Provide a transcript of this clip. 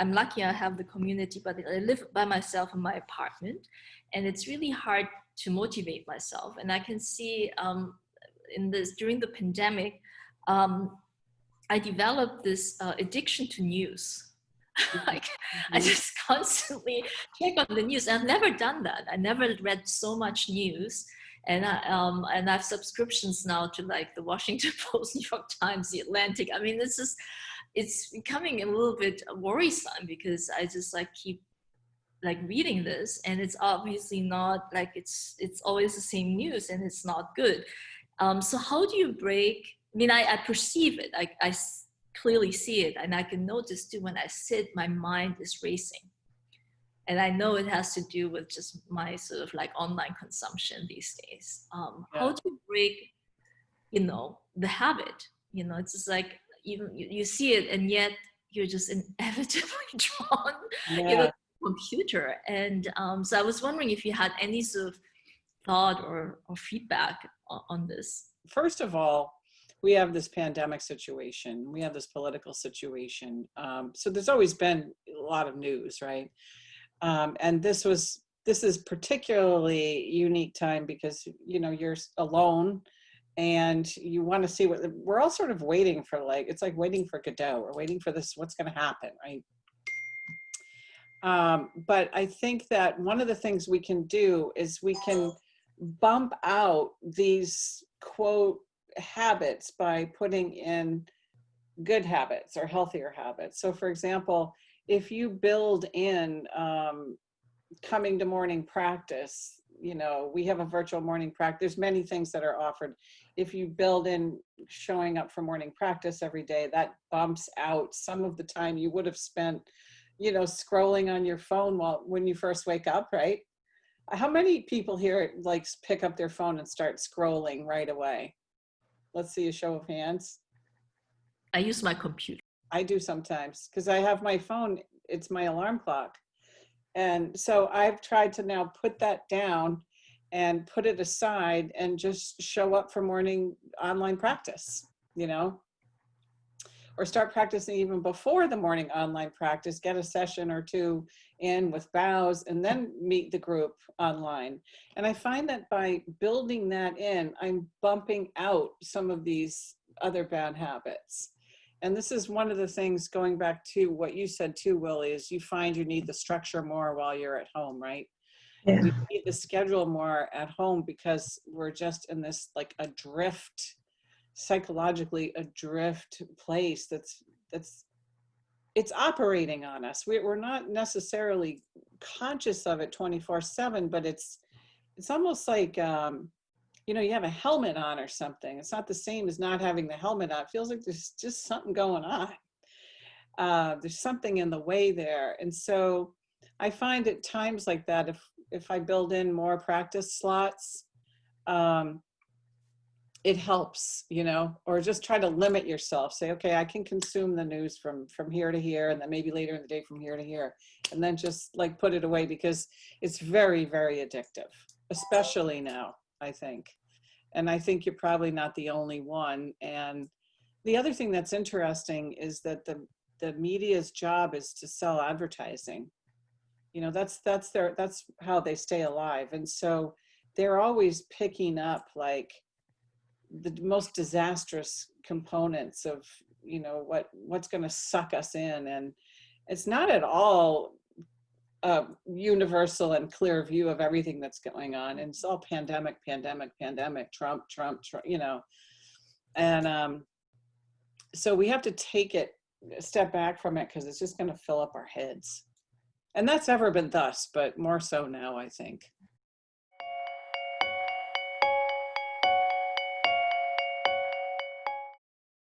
I'm lucky I have the community, but I live by myself in my apartment, and it's really hard to motivate myself. And I can see during the pandemic, I developed this addiction to news. Like, I just constantly check on the news. I've never done that. I never read so much news. And I have subscriptions now to like the Washington Post, New York Times, the Atlantic. I mean, it's becoming a little bit worrisome, because I just like keep like reading this, and it's obviously not like it's always the same news, and it's not good. So how do you break? I mean, I perceive it. I clearly see it, and I can notice too when I sit, my mind is racing. And I know it has to do with just my sort of like online consumption these days. How do you break, the habit? It's just like you see it, and yet you're just inevitably drawn, to the computer. And so I was wondering if you had any sort of thought or feedback on this. First of all, we have this pandemic situation. We have this political situation. So there's always been a lot of news, right? And this is particularly unique time because, you're alone and you want to see we're all sort of waiting for, like, it's like waiting for Godot. We're waiting for this, what's going to happen, right? But I think that one of the things we can do is we can bump out these quote habits by putting in good habits or healthier habits. So for example, if you build in coming to morning practice, we have a virtual morning practice. There's many things that are offered. If you build in showing up for morning practice every day, that bumps out some of the time you would have spent, scrolling on your phone when you first wake up, right? How many people here like pick up their phone and start scrolling right away? Let's see a show of hands. I use my computer. I do sometimes because I have my phone, it's my alarm clock. And so I've tried to now put that down and put it aside and just show up for morning online practice, or start practicing even before the morning online practice, get a session or two in with bows and then meet the group online. And I find that by building that in, I'm bumping out some of these other bad habits. And this is one of the things, going back to what you said too, Willie, is you find you need the structure more while you're at home, right? Yeah. We need the schedule more at home because we're just in this like adrift, psychologically adrift place it's operating on us. We're not necessarily conscious of it 24/7, but it's almost like, you have a helmet on or something. It's not the same as not having the helmet on. It feels like there's just something going on. There's something in the way there. And so I find at times like that, if I build in more practice slots, it helps, or just try to limit yourself. Say, okay, I can consume the news from here to here, and then maybe later in the day from here to here, and then just like put it away, because it's very, very addictive, especially now, I think. And I think you're probably not the only one. And the other thing that's interesting is that the media's job is to sell advertising. That's how they stay alive. And so they're always picking up like the most disastrous components of, what's going to suck us in. And it's not at all a universal and clear view of everything that's going on. And it's all pandemic, Trump, and so we have to take it a step back from it, because it's just going to fill up our heads. And that's ever been thus, but more so now, I think.